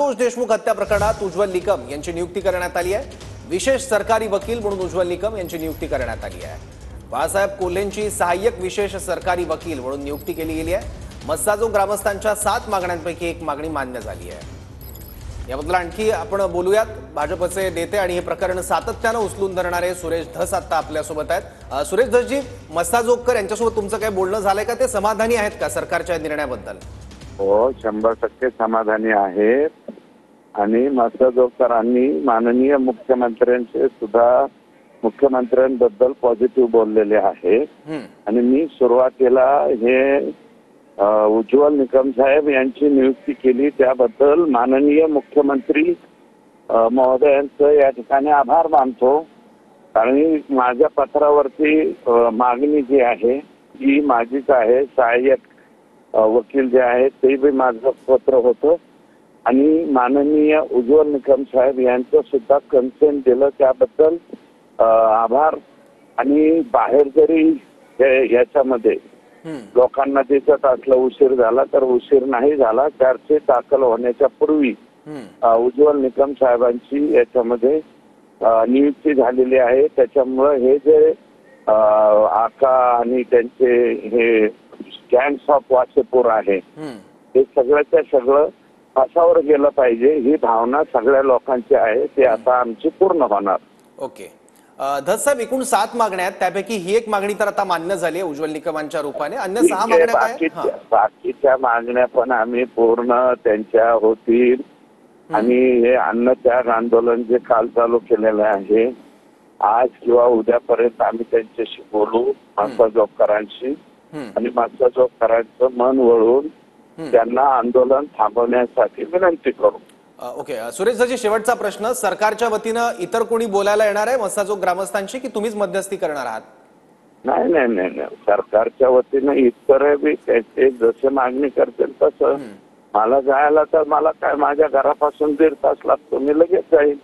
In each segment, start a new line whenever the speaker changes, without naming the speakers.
संतोष देशमुख हत्या प्रकरणात उज्ज्वल निकम यांची नियुक्ती करण्यात आली आहे। विशेष सरकारी वकील म्हणून उज्ज्वल निकम यांची नियुक्ती करण्यात आली आहे। बाळासाहेब कोल्हेंची सहाय्यक विशेष सरकारी वकील म्हणून नियुक्ती केली गेली आहे। मस्साजोग ग्रामस्थांच्या 7 मागण्यांपैकी एक मागणी मान्य झाली आहे। याबद्दल आणखी आपण बोलूयात। भाजपचे नेते आणि हे प्रकरण सातत्याने उचलून धरणारे सुरेश धस आता आपल्यासोबत आहेत। सुरेश धसजी, मस्साजोगकर यांच्यासोबत तुमचं काही बोलणं झालंय का? ते समाधानी आहेत का सरकारच्या निर्णयाबद्दल?
हो, 100% समाधानी आहेत आणि मस्साजोगकरांनी माननीय मुख्यमंत्र्यांचे सुद्धा मुख्यमंत्र्यांबद्दल पॉझिटिव्ह बोललेले आहेत। आणि मी सुरुवातीला हे उज्ज्वल निकम साहेब यांची नियुक्ती केली त्याबद्दल माननीय मुख्यमंत्री महोदयांचं या ठिकाणी आभार मानतो। कारण माझ्या पत्रावरती मागणी जी आहे ती माझीच आहे। सहाय्यक वकील जे आहेत ते बी माझं पत्र होतं आणि माननीय उज्ज्वल निकम साहेब यांचं सुद्धा कन्सेंट दिलं, त्याबद्दल आभार। आणि बाहेर जरी याच्यामध्ये लोकांना दिसत असलं उशीर झाला तर उशीर नाही झाला। चार्जशीट दाखल होण्याच्या पूर्वी उज्ज्वल निकम साहेबांची याच्यामध्ये नियुक्ती झालेली आहे। त्याच्यामुळे हे जे आका आणि त्यांचे हे गँग्स ऑफ वासेपूर आहे हे सगळ्याच्या सगळं फासावर गेलं पाहिजे ही भावना सगळ्या लोकांची आहे। ते आता आमची पूर्ण होणार।
ओके धस साहेब, एकूण 7 मागण्या आहेत, त्यापैकी ही एक मागणी तर आता मान्य झाली आहे उज्ज्वल निकमांच्या रूपाने। अन्य 6 मागण्या काय?
बाकीच्या मागण्या पण आम्ही पूर्ण त्यांच्या होतील। आणि हे अन्नत्याग आंदोलन जे काल चालू केलेलं आहे आज किंवा उद्यापर्यंत आम्ही त्यांच्याशी बोलू मस्साजोगकरांशी आणि मस्साजोगकरांचं मन वळून त्यांना आंदोलन थांबवण्यासाठी विनंती करू।
ओके सुरेश जी, शेवटचा प्रश्न, सरकारच्या वतीनं इतर कोणी बोलायला येणार आहे मस्साजोग ग्रामस्थांशी की तुम्हीच मध्यस्थी करणार आहात?
नाही नाही नाही नाही, सरकारच्या वतीनं इतर बी ते जसे मागणी करतील तसं मला जायला तर मला काय माझ्या घरापासून 1.5 तास लागतो, मी लगेच जाईल।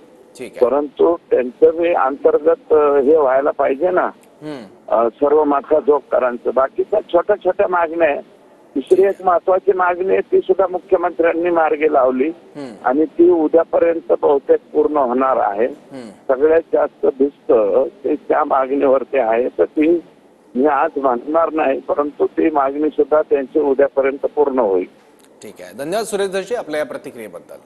परंतु त्यांचं बी अंतर्गत हे व्हायला पाहिजे ना सर्व मस्साजोगकरांचं। बाकीच्या छोट्या छोट्या मागण्या आहे। दुसरी एक महत्वाची मागणी आहे ती सुद्धा मुख्यमंत्र्यांनी मार्गी लावली आणि ती उद्यापर्यंत बहुतेक पूर्ण होणार आहे। सगळ्यात जास्त भिस्त ते त्या मागणीवरती आहे, तर ती मी आज म्हणणार नाही, परंतु ती मागणी सुद्धा त्यांची उद्यापर्यंत पूर्ण होईल।
ठीक आहे, धन्यवाद सुरेश धस जी आपल्या या प्रतिक्रियेबद्दल।